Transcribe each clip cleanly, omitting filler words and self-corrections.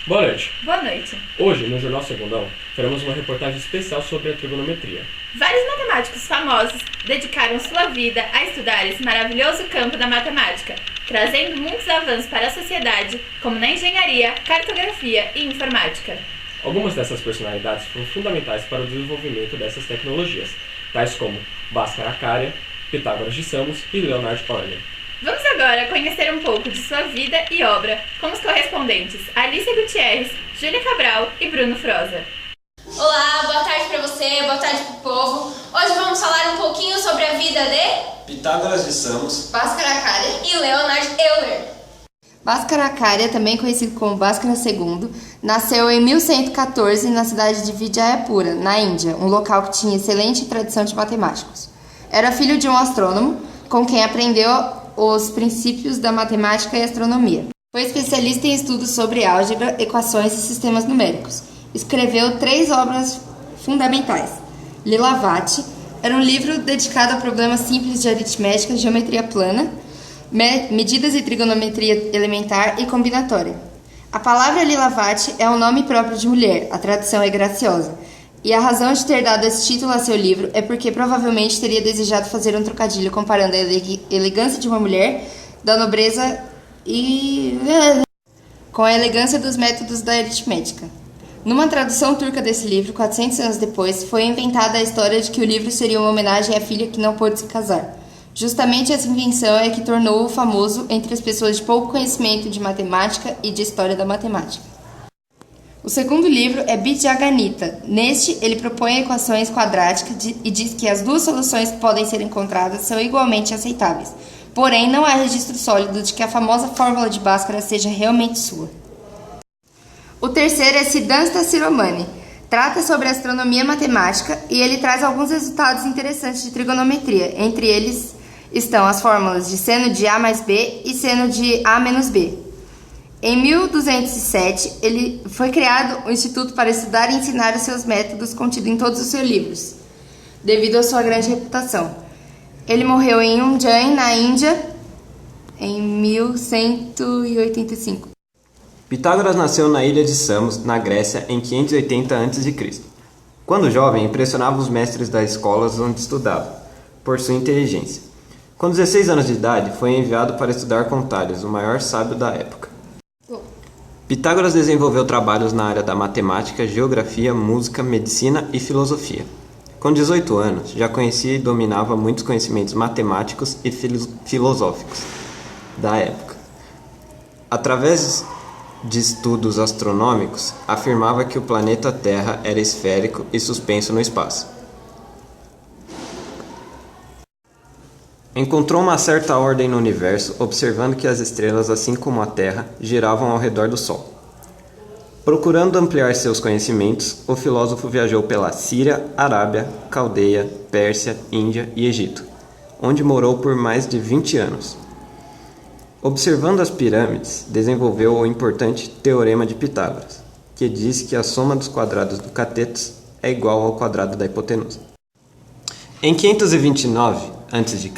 Boa noite. Boa noite. Hoje, no Jornal Segundão, faremos uma reportagem especial sobre a trigonometria. Vários matemáticos famosos dedicaram sua vida a estudar esse maravilhoso campo da matemática, trazendo muitos avanços para a sociedade, como na engenharia, cartografia e informática. Algumas dessas personalidades foram fundamentais para o desenvolvimento dessas tecnologias, tais como Bhaskara Acharya, Pitágoras de Samos e Leonard Euler. Vamos agora conhecer um pouco de sua vida e obra com os correspondentes Alicia Gutierrez, Júlia Cabral e Bruno Froza. Olá, boa tarde para você, boa tarde para o povo. Hoje vamos falar um pouquinho sobre a vida de Pitágoras de Samos, Bhaskara Acharya e Leonard Euler. Bhaskara Acharya, também conhecido como Bhaskara II, nasceu em 1114 na cidade de Vijayapura, na Índia, um local que tinha excelente tradição de matemáticos. Era filho de um astrônomo, com quem aprendeu os princípios da matemática e astronomia. Foi especialista em estudos sobre álgebra, equações e sistemas numéricos. Escreveu 3 obras fundamentais. Lilavati era um livro dedicado a problemas simples de aritmética, geometria plana, medidas e trigonometria elementar e combinatória. A palavra Lilavati é um nome próprio de mulher, a tradução é graciosa, e a razão de ter dado esse título a seu livro é porque provavelmente teria desejado fazer um trocadilho comparando a elegância de uma mulher, da nobreza com a elegância dos métodos da aritmética. Numa tradução turca desse livro, 400 anos depois, foi inventada a história de que o livro seria uma homenagem à filha que não pôde se casar. Justamente essa invenção é que tornou-o famoso entre as pessoas de pouco conhecimento de matemática e de história da matemática. O segundo livro é Bidjaganita. Neste, ele propõe equações quadráticas e diz que as 2 soluções que podem ser encontradas são igualmente aceitáveis. Porém, não há registro sólido de que a famosa fórmula de Bhaskara seja realmente sua. O terceiro é Siddhanta Shiromani. Trata sobre astronomia matemática e ele traz alguns resultados interessantes de trigonometria. Entre eles estão as fórmulas de seno de A mais B e seno de A menos B. Em 1207, ele foi criado um instituto para estudar e ensinar os seus métodos contidos em todos os seus livros, devido à sua grande reputação. Ele morreu em Ujjain, na Índia, em 1185. Pitágoras nasceu na ilha de Samos, na Grécia, em 580 a.C. Quando jovem, impressionava os mestres das escolas onde estudava, por sua inteligência. Com 16 anos de idade, foi enviado para estudar com Tales, o maior sábio da época. Pitágoras desenvolveu trabalhos na área da matemática, geografia, música, medicina e filosofia. Com 18 anos, já conhecia e dominava muitos conhecimentos matemáticos e filosóficos da época. Através de estudos astronômicos, afirmava que o planeta Terra era esférico e suspenso no espaço. Encontrou uma certa ordem no universo, observando que as estrelas, assim como a Terra, giravam ao redor do Sol. Procurando ampliar seus conhecimentos, o filósofo viajou pela Síria, Arábia, Caldeia, Pérsia, Índia e Egito, onde morou por mais de 20 anos. Observando as pirâmides, desenvolveu o importante Teorema de Pitágoras, que diz que a soma dos quadrados do cateto é igual ao quadrado da hipotenusa. Em 529 a.C.,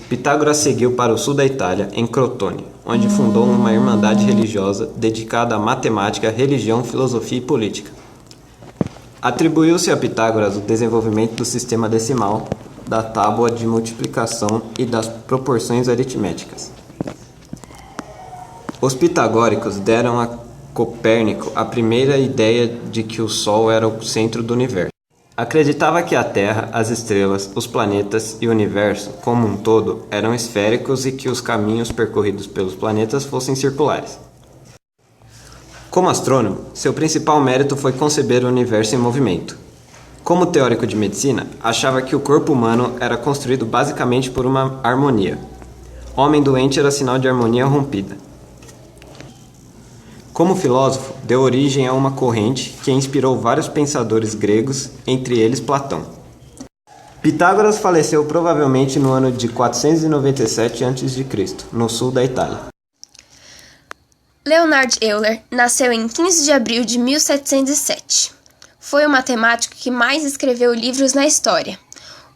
Pitágoras seguiu para o sul da Itália, em Crotone, onde fundou uma irmandade religiosa dedicada à matemática, religião, filosofia e política. Atribuiu-se a Pitágoras o desenvolvimento do sistema decimal, da tábua de multiplicação e das proporções aritméticas. Os pitagóricos deram a Copérnico a primeira ideia de que o Sol era o centro do universo. Acreditava que a Terra, as estrelas, os planetas e o universo, como um todo, eram esféricos e que os caminhos percorridos pelos planetas fossem circulares. Como astrônomo, seu principal mérito foi conceber o universo em movimento. Como teórico de medicina, achava que o corpo humano era construído basicamente por uma harmonia. Homem doente era sinal de harmonia rompida. Como filósofo, deu origem a uma corrente que inspirou vários pensadores gregos, entre eles Platão. Pitágoras faleceu provavelmente no ano de 497 a.C., no sul da Itália. Leonard Euler nasceu em 15 de abril de 1707. Foi o matemático que mais escreveu livros na história.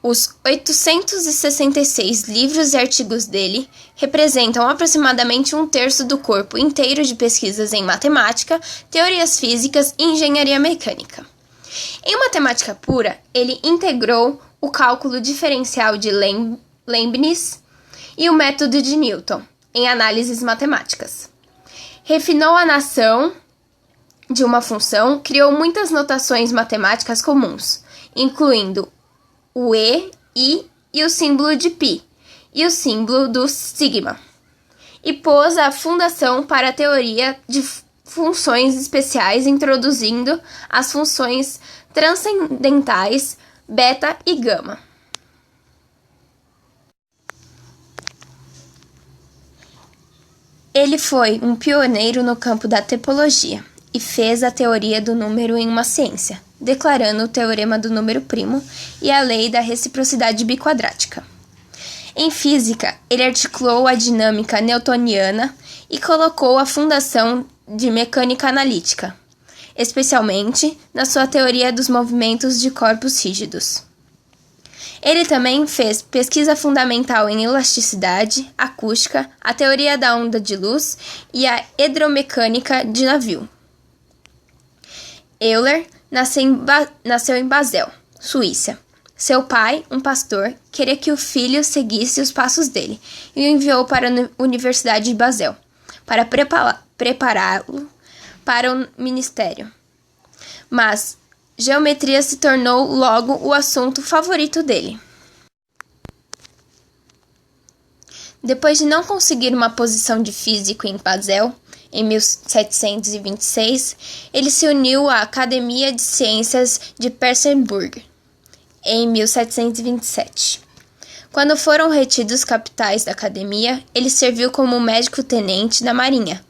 O Os 866 livros e artigos dele representam aproximadamente um terço do corpo inteiro de pesquisas em matemática, teorias físicas e engenharia mecânica. Em matemática pura, ele integrou o cálculo diferencial de Leibniz e o método de Newton em análises matemáticas. Refinou a noção de uma função, criou muitas notações matemáticas comuns, incluindo o E, I e o símbolo de π, e o símbolo do sigma, e pôs a fundação para a teoria de funções especiais, introduzindo as funções transcendentais beta e gama. Ele foi um pioneiro no campo da topologia e fez a teoria do número em uma ciência, declarando o teorema do número primo e a lei da reciprocidade biquadrática. Em física, ele articulou a dinâmica newtoniana e colocou a fundação de mecânica analítica, especialmente na sua teoria dos movimentos de corpos rígidos. Ele também fez pesquisa fundamental em elasticidade, acústica, a teoria da onda de luz e a hidromecânica de navio. Euler nasceu em Basel, Suíça. Seu pai, um pastor, queria que o filho seguisse os passos dele e o enviou para a Universidade de Basel para prepará-lo para o ministério. Mas geometria se tornou logo o assunto favorito dele. Depois de não conseguir uma posição de físico em Basel, em 1726, ele se uniu à Academia de Ciências de Petersburgo, em 1727. Quando foram retidos capitais da academia, ele serviu como médico-tenente da Marinha,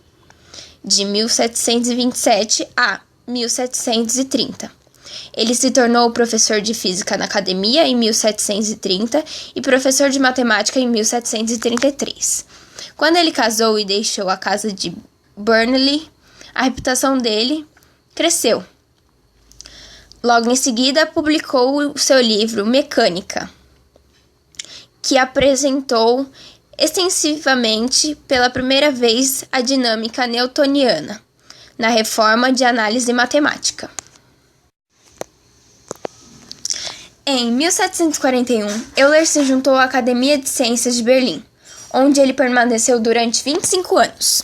de 1727 a 1730. Ele se tornou professor de física na academia em 1730 e professor de matemática em 1733. Quando ele casou e deixou a casa de Burnley, a reputação dele cresceu. Logo em seguida, publicou o seu livro Mecânica, que apresentou extensivamente pela primeira vez a dinâmica newtoniana na reforma de análise matemática. Em 1741, Euler se juntou à Academia de Ciências de Berlim, onde ele permaneceu durante 25 anos.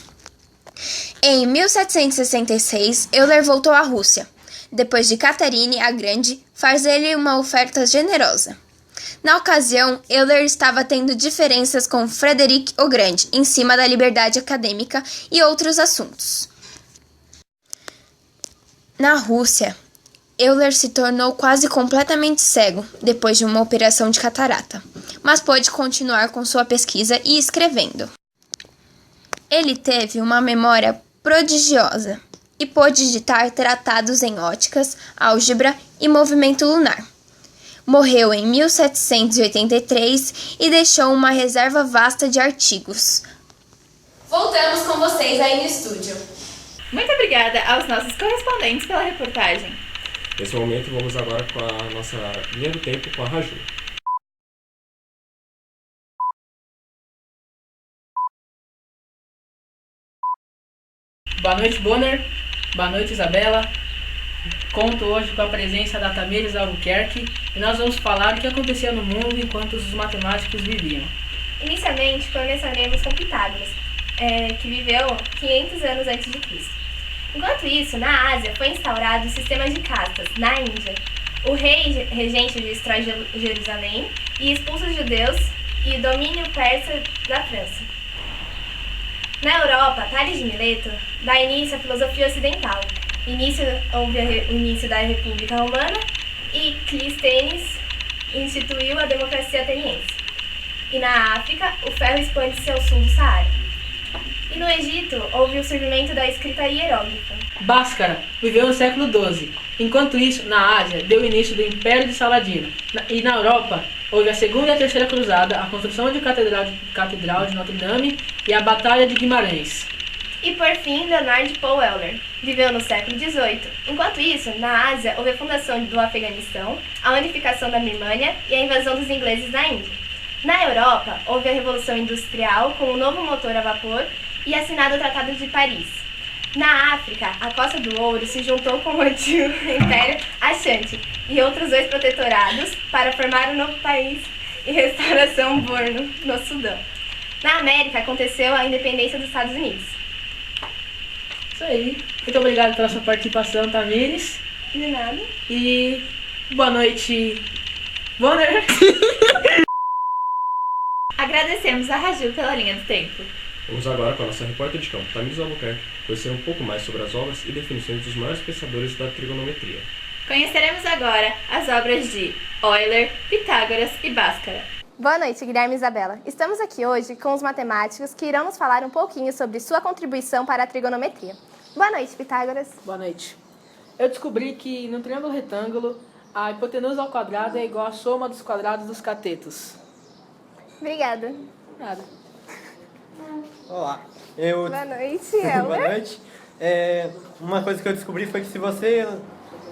Em 1766, Euler voltou à Rússia, depois de Catarine a Grande fazer-lhe uma oferta generosa. Na ocasião, Euler estava tendo diferenças com Frederick o Grande em cima da liberdade acadêmica e outros assuntos. Na Rússia, Euler se tornou quase completamente cego depois de uma operação de catarata, mas pôde continuar com sua pesquisa e escrevendo. Ele teve uma memória prodigiosa e pôde ditar tratados em óticas, álgebra e movimento lunar. Morreu em 1783 e deixou uma reserva vasta de artigos. Voltamos com vocês aí no estúdio. Muito obrigada aos nossos correspondentes pela reportagem. Nesse momento, vamos agora com a nossa linha do tempo com a Raju. Boa noite, Bonner. Boa noite, Isabela. Conto hoje com a presença da Tamires Albuquerque e nós vamos falar o que acontecia no mundo enquanto os matemáticos viviam. Inicialmente, começaremos com Pitágoras, que viveu 500 anos antes de Cristo. Enquanto isso, na Ásia foi instaurado o sistema de castas. Na Índia, o rei regente destrói Jerusalém e expulsa os judeus e domínio persa da França. Na Europa, Tales de Mileto dá início à filosofia ocidental. Houve o início da República Romana e Clístenes instituiu a democracia ateniense. E na África, o ferro expande-se ao sul do Saara. E no Egito, houve o surgimento da escrita hieróglifa. Bhaskara viveu no século XII. Enquanto isso, na Ásia, deu início do Império de Saladino. E na Europa, houve a Segunda e a Terceira Cruzada, a construção de Catedral de Notre Dame e a Batalha de Guimarães. E por fim, Leonard Paul Euler. Viveu no século XVIII. Enquanto isso, na Ásia, houve a fundação do Afeganistão, a unificação da Birmânia e a invasão dos ingleses na Índia. Na Europa, houve a Revolução Industrial com o novo motor a vapor e assinado o Tratado de Paris. Na África, a Costa do Ouro se juntou com o antigo Império Ashanti e outros 2 protetorados para formar um novo país e restauração Borno, no Sudão. Na América, aconteceu a independência dos Estados Unidos. Isso aí. Muito obrigado pela sua participação, Tamires. De nada. E boa noite, Bonner. Agradecemos a Raju pela linha do tempo. Vamos agora com a nossa repórter de campo, Tamires Albuquerque, conhecer um pouco mais sobre as obras e definições dos maiores pensadores da trigonometria. Conheceremos agora as obras de Euler, Pitágoras e Bhaskara. Boa noite, Guilherme e Isabela. Estamos aqui hoje com os matemáticos que irão nos falar um pouquinho sobre sua contribuição para a trigonometria. Boa noite, Pitágoras. Boa noite. Eu descobri que no triângulo retângulo, a hipotenusa ao quadrado é igual à soma dos quadrados dos catetos. Obrigada. Nada. Olá. Boa noite, Euler. Boa noite. Uma coisa que eu descobri foi que se você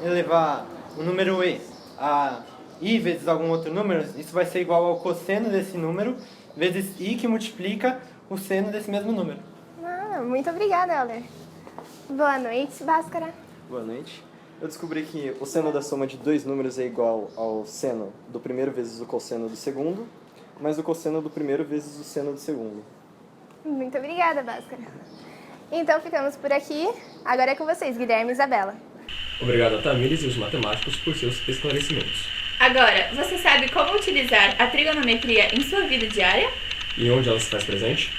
elevar o número e a i vezes algum outro número, isso vai ser igual ao cosseno desse número vezes i que multiplica o seno desse mesmo número. Muito obrigada, Euler. Boa noite, Bhaskara. Boa noite. Eu descobri que o seno da soma de 2 números é igual ao seno do primeiro vezes o cosseno do segundo, mais o cosseno do primeiro vezes o seno do segundo. Muito obrigada, Bhaskara. Então ficamos por aqui. Agora é com vocês, Guilherme e Isabela. Obrigado a Tamires e os matemáticos por seus esclarecimentos. Agora, você sabe como utilizar a trigonometria em sua vida diária? E onde ela se faz presente?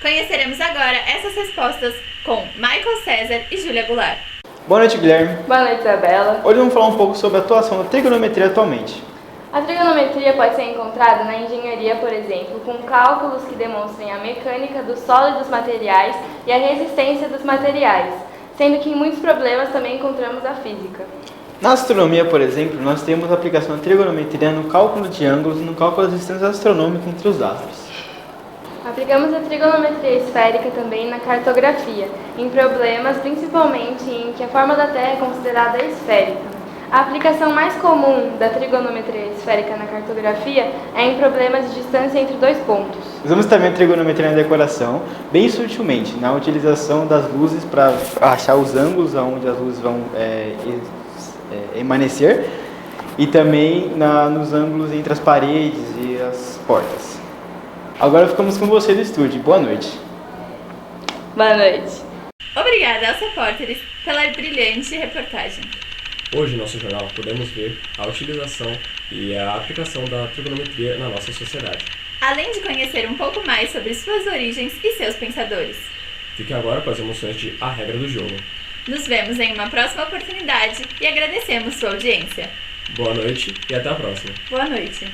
Conheceremos agora essas respostas com Michael César e Júlia Goulart. Boa noite, Guilherme. Boa noite, Isabela. Hoje vamos falar um pouco sobre a atuação da trigonometria atualmente. A trigonometria pode ser encontrada na engenharia, por exemplo, com cálculos que demonstrem a mecânica do solo e dos materiais e a resistência dos materiais, sendo que em muitos problemas também encontramos a física. Na astronomia, por exemplo, nós temos a aplicação da trigonometria no cálculo de ângulos e no cálculo das distâncias astronômicas entre os astros. Aplicamos a trigonometria esférica também na cartografia, em problemas principalmente em que a forma da Terra é considerada esférica. A aplicação mais comum da trigonometria esférica na cartografia é em problemas de distância entre 2 pontos. Usamos também a trigonometria na decoração, bem sutilmente, na utilização das luzes para achar os ângulos onde as luzes vão emanecer e também nos ângulos entre as paredes e as portas. Agora ficamos com você do estúdio. Boa noite. Boa noite. Obrigada aos repórteres pela brilhante reportagem. Hoje, em nosso jornal, podemos ver a utilização e a aplicação da trigonometria na nossa sociedade. Além de conhecer um pouco mais sobre suas origens e seus pensadores. Fique agora com as emoções de A Regra do Jogo. Nos vemos em uma próxima oportunidade e agradecemos sua audiência. Boa noite e até a próxima. Boa noite.